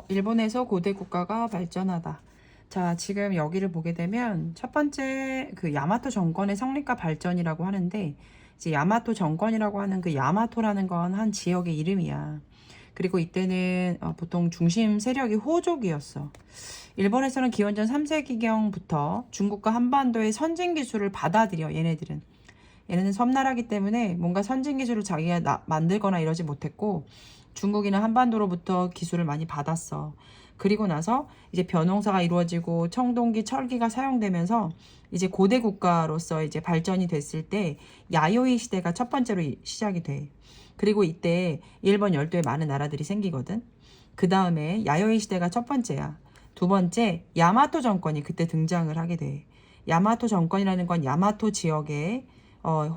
일본에서 고대 국가가 발전하다. 자, 지금 여기를 보게 되면 첫 번째 그 야마토 정권의 성립과 발전이라고 하는데, 이제 야마토 정권이라고 하는 그 야마토라는 건 한 지역의 이름이야. 그리고 이때는 보통 중심 세력이 호족이었어. 일본에서는 기원전 3세기경부터 중국과 한반도의 선진 기술을 받아들여. 얘네는 섬나라기 때문에 뭔가 선진 기술을 자기가 만들거나 이러지 못했고, 중국이나 한반도로부터 기술을 많이 받았어. 그리고 나서 이제 벼농사가 이루어지고 청동기, 철기가 사용되면서 이제 고대 국가로서 이제 발전이 됐을 때 야요이 시대가 첫 번째로 시작이 돼. 그리고 이때 일본 열도에 많은 나라들이 생기거든. 그 다음에 야요이 시대가 첫 번째야. 두 번째, 야마토 정권이 그때 등장을 하게 돼. 야마토 정권이라는 건 야마토 지역에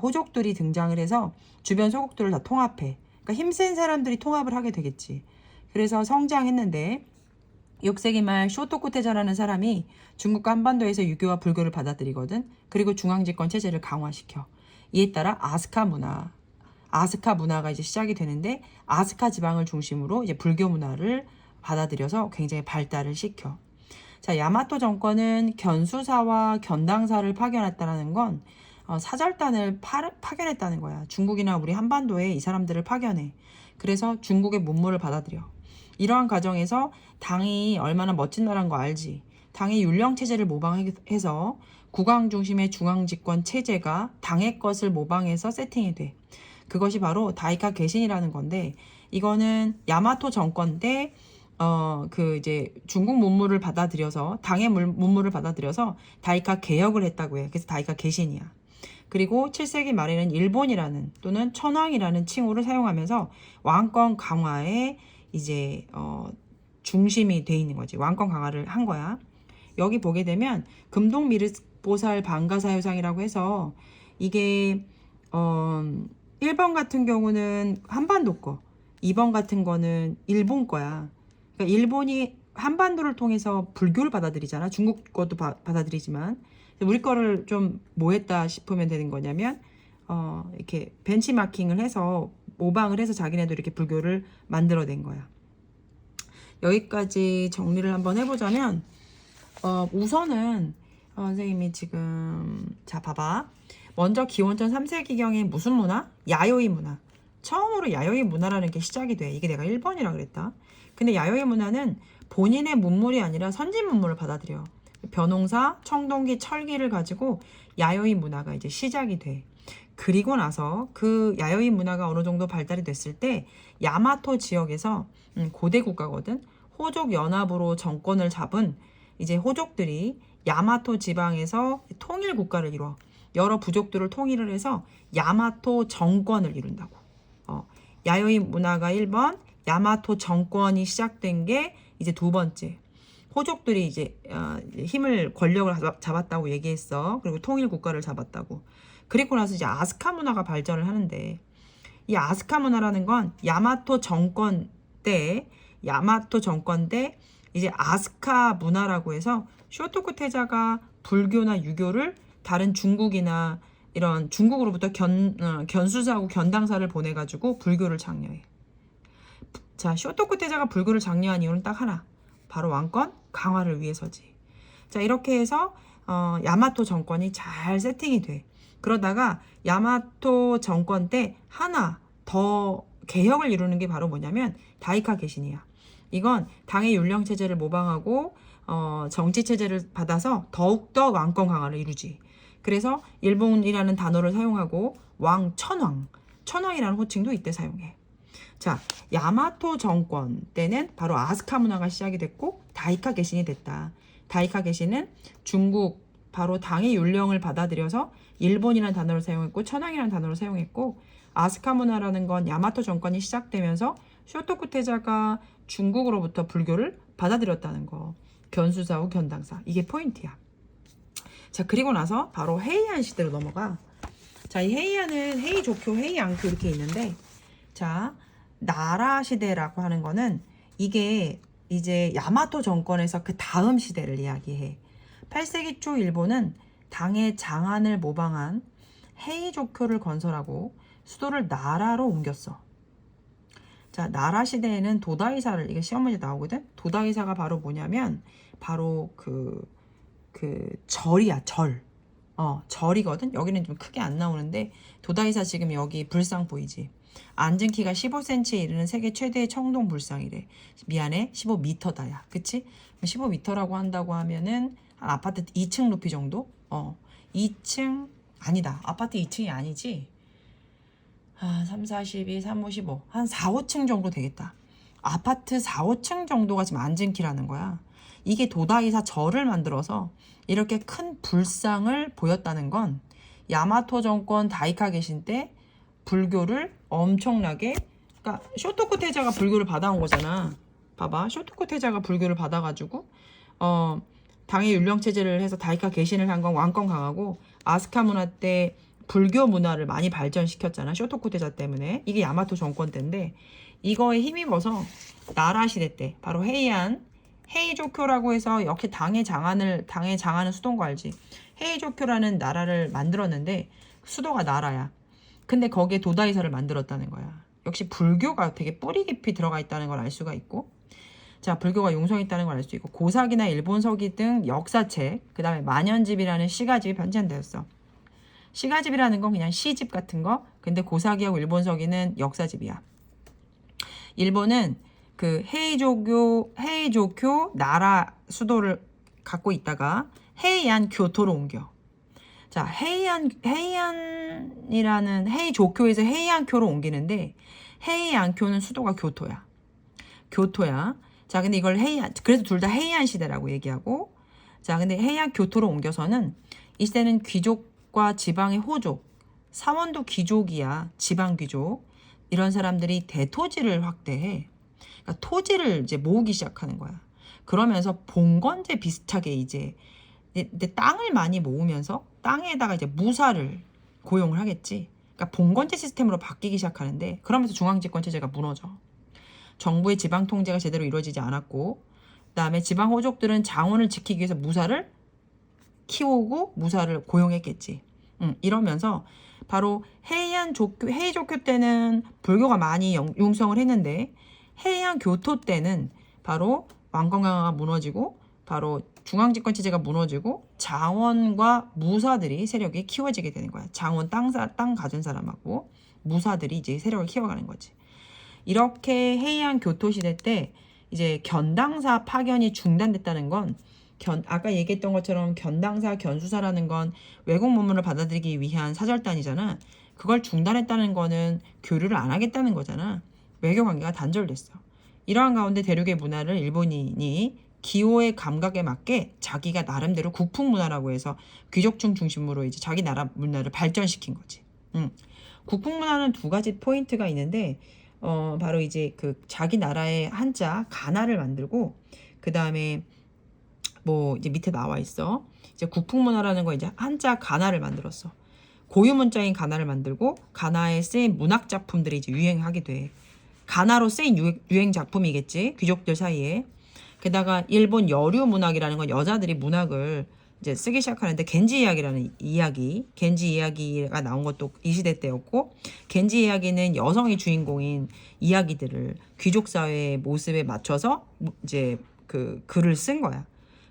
호족들이 등장을 해서 주변 소국들을 다 통합해. 그러니까 힘센 사람들이 통합을 하게 되겠지. 그래서 성장했는데 6세기 말 쇼토쿠 테자라는 사람이 중국과 한반도에서 유교와 불교를 받아들이거든. 그리고 중앙집권 체제를 강화시켜. 이에 따라 아스카 문화가 이제 시작이 되는데, 아스카 지방을 중심으로 이제 불교 문화를 받아들여서 굉장히 발달을 시켜. 자, 야마토 정권은 견수사와 견당사를 파견했다는 건 사절단을 파견했다는 거야. 중국이나 우리 한반도에 이 사람들을 파견해. 그래서 중국의 문물을 받아들여. 이러한 과정에서 당이 얼마나 멋진 나라인 거 알지? 당의 율령 체제를 모방해서 국왕 중심의 중앙집권 체제가 당의 것을 모방해서 세팅이 돼. 그것이 바로 다이카 개신이라는 건데, 이거는 야마토 정권 때 이제 중국 문물을 받아들여서 당의 문물을 받아들여서 다이카 개혁을 했다고 해. 그래서 다이카 개신이야. 그리고 7세기 말에는 일본이라는 또는 천황이라는 칭호를 사용하면서 왕권 강화에 이제 중심이 돼 있는 거지. 왕권 강화를 한 거야. 여기 보게 되면 금동미륵보살 방가사유상이라고 해서 이게 1번 같은 경우는 한반도 거, 2번 같은 거는 일본 거야. 그러니까 일본이 한반도를 통해서 불교를 받아들이잖아. 중국 것도 받아들이지만 우리 거를 좀 뭐 했다 싶으면 되는 거냐면 이렇게 벤치마킹을 해서 모방을 해서 자기네도 이렇게 불교를 만들어낸 거야. 여기까지 정리를 한번 해보자면 우선은 선생님이 지금 자 봐봐. 먼저 기원전 3세기경에 무슨 문화? 야요이 문화. 처음으로 야요이 문화라는 게 시작이 돼. 이게 내가 1번이라 그랬다. 근데 야요이 문화는 본인의 문물이 아니라 선진 문물을 받아들여. 벼농사, 청동기, 철기를 가지고 야요이 문화가 이제 시작이 돼. 그리고 나서 그 야요이 문화가 어느 정도 발달이 됐을 때 야마토 지역에서 고대 국가거든. 호족 연합으로 정권을 잡은 이제 호족들이 야마토 지방에서 통일 국가를 이루어. 여러 부족들을 통일을 해서 야마토 정권을 이룬다고. 야요이 문화가 1번, 야마토 정권이 시작된 게 이제 두 번째. 호족들이 이제 힘을 권력을 잡았다고 얘기했어. 그리고 통일 국가를 잡았다고. 그리고 나서 이제 아스카 문화가 발전을 하는데, 이 아스카 문화라는 건 야마토 정권 때 이제 아스카 문화라고 해서 쇼토쿠 태자가 불교나 유교를 다른 중국이나 이런 중국으로부터 견수사하고 견당사를 보내가지고 불교를 장려해. 자, 쇼토쿠 태자가 불교를 장려한 이유는 딱 하나. 바로 왕권 강화를 위해서지. 자, 이렇게 해서 야마토 정권이 잘 세팅이 돼. 그러다가 야마토 정권 때 하나 더 개혁을 이루는 게 바로 뭐냐면 다이카 개신이야. 이건 당의 율령 체제를 모방하고 정치 체제를 받아서 더욱더 왕권 강화를 이루지. 그래서 일본이라는 단어를 사용하고 천황이라는 호칭도 이때 사용해. 자, 야마토 정권 때는 바로 아스카 문화가 시작이 됐고 다이카 개신이 됐다. 다이카 개신은 중국 바로 당의 율령을 받아들여서 일본이라는 단어를 사용했고 천황이라는 단어를 사용했고, 아스카 문화라는 건 야마토 정권이 시작되면서 쇼토쿠 태자가 중국으로부터 불교를 받아들였다는 거. 견수사후 견당사. 이게 포인트야. 자, 그리고 나서 바로 헤이안 시대로 넘어가. 자, 이 헤이안은 헤이조쿄, 헤이안큐 이렇게 있는데, 자, 나라 시대라고 하는 거는 이게 이제 야마토 정권에서 그 다음 시대를 이야기해. 8세기 초 일본은 당의 장안을 모방한 헤이조쿄를 건설하고 수도를 나라로 옮겼어. 자, 자, 나라 시대에는 도다이사를, 이게 시험 문제 나오거든. 도다이사가 바로 뭐냐면 바로 그 절이야, 절. 절이거든. 여기는 좀 크게 안 나오는데 도다이사 지금 여기 불상 보이지? 앉은 키가 15cm에 이르는 세계 최대의 청동 불상이래. 미안해, 15m다야. 그치? 15m라고 한다고 하면은 한 아파트 2층 높이 정도? 2층 아니다. 아파트 2층이 아니지. 3, 4, 12, 3, 5, 15. 한 4, 5층 정도 되겠다. 아파트 4, 5층 정도가 지금 앉은 키라는 거야. 이게 도다이사 절을 만들어서 이렇게 큰 불상을 보였다는 건 야마토 정권 다이카 계신 때 불교를 엄청나게, 그러니까 쇼토쿠 태자가 불교를 받아온 거잖아. 봐봐, 쇼토쿠 태자가 불교를 받아가지고 당의 율령 체제를 해서 다이카 개신을 한 건 왕권 강하고 아스카 문화 때 불교 문화를 많이 발전시켰잖아. 쇼토쿠 태자 때문에. 이게 야마토 정권 때인데 이거에 힘입어서 나라 시대 때 바로 헤이조쿄라고 해서 역시 당의 장하는 수도인 거 알지? 헤이조쿄라는 나라를 만들었는데 수도가 나라야. 근데 거기에 도다이사를 만들었다는 거야. 역시 불교가 되게 뿌리 깊이 들어가 있다는 걸 알 수가 있고, 자, 불교가 융성이 있다는 걸 알 수 있고, 고사기나 일본 서기 등 역사책, 그 다음에 만연집이라는 시가집이 편찬되었어. 시가집이라는 건 그냥 시집 같은 거. 근데 고사기하고 일본 서기는 역사집이야. 일본은 그 헤이조쿄 나라 수도를 갖고 있다가 헤이안 교토로 옮겨. 자, 헤이조쿄에서 헤이안교로 옮기는데 헤이안교는 수도가 교토야. 자, 근데 이걸 그래서 둘 다 헤이안 시대라고 얘기하고, 자, 근데 헤이안 교토로 옮겨서는 이 시대는 귀족과 지방의 호족, 사원도 귀족이야. 지방 귀족. 이런 사람들이 대토지를 확대해. 그러니까 토지를 이제 모으기 시작하는 거야. 그러면서 봉건제 비슷하게 이제 땅을 많이 모으면서 땅에다가 이제 무사를 고용을 하겠지. 그러니까 봉건제 시스템으로 바뀌기 시작하는데, 그러면서 중앙집권 체제가 무너져. 정부의 지방 통제가 제대로 이루어지지 않았고, 그다음에 지방 호족들은 장원을 지키기 위해서 무사를 키우고 무사를 고용했겠지. 이러면서 바로 헤이조쿄 때는 불교가 많이 융성을 했는데 헤이안 교토 때는 바로 왕건강화가 무너지고 바로 중앙집권 체제가 무너지고 장원과 무사들이 세력이 키워지게 되는 거야. 장원 땅 가진 사람하고 무사들이 이제 세력을 키워가는 거지. 이렇게 헤이안 교토 시대 때 이제 견당사 파견이 중단됐다는 건 아까 얘기했던 것처럼 견당사, 견수사라는 건 외국 문물을 받아들이기 위한 사절단이잖아. 그걸 중단했다는 거는 교류를 안 하겠다는 거잖아. 외교 관계가 단절됐어. 이러한 가운데 대륙의 문화를 일본인이 기호의 감각에 맞게 자기가 나름대로 국풍 문화라고 해서 귀족층 중심으로 이제 자기 나라 문화를 발전시킨 거지. 국풍 문화는 두 가지 포인트가 있는데 바로 이제 그 자기 나라의 한자 가나를 만들고, 그 다음에 뭐 이제 밑에 나와 있어. 이제 국풍 문화라는 거 이제 한자 가나를 만들었어. 고유 문자인 가나를 만들고 가나에 쓰인 문학 작품들이 이제 유행하게 돼. 가나로 쓰인 유행 작품이겠지, 귀족들 사이에. 게다가 일본 여류 문학이라는 건 여자들이 문학을 이제 쓰기 시작하는데 겐지 이야기가 나온 것도 이 시대 때였고, 겐지 이야기는 여성이 주인공인 이야기들을 귀족 사회의 모습에 맞춰서 이제 그 글을 쓴 거야.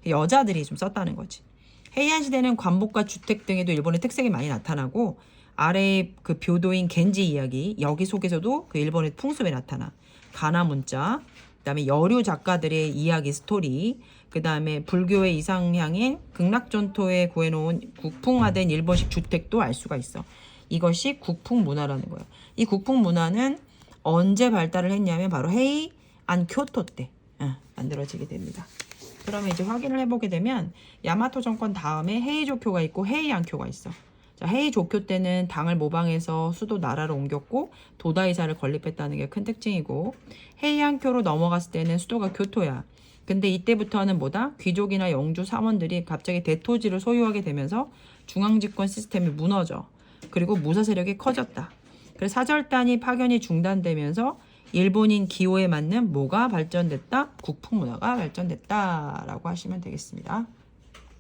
여자들이 좀 썼다는 거지. 헤이안 시대는 관복과 주택 등에도 일본의 특색이 많이 나타나고, 아래의 그 묘도인 겐지 이야기, 여기 속에서도 그 일본의 풍습이 나타나. 가나 문자, 그다음에 여류 작가들의 이야기 스토리, 그다음에 불교의 이상향인 극락전토에 구해놓은 국풍화된 일본식 주택도 알 수가 있어. 이것이 국풍 문화라는 거예요. 이 국풍 문화는 언제 발달을 했냐면 바로 헤이안 교토 때 만들어지게 됩니다. 그러면 이제 확인을 해보게 되면 야마토 정권 다음에 헤이조쿄가 있고 헤이안교가 있어. 자, 헤이조쿄 때는 당을 모방해서 수도 나라로 옮겼고 도다이사를 건립했다는 게 큰 특징이고, 헤이안교로 넘어갔을 때는 수도가 교토야. 근데 이때부터는 뭐다? 귀족이나 영주 사원들이 갑자기 대토지를 소유하게 되면서 중앙집권 시스템이 무너져. 그리고 무사 세력이 커졌다. 그래서 사절단이 파견이 중단되면서 일본인 기호에 맞는 뭐가 발전됐다? 국풍 문화가 발전됐다라고 하시면 되겠습니다.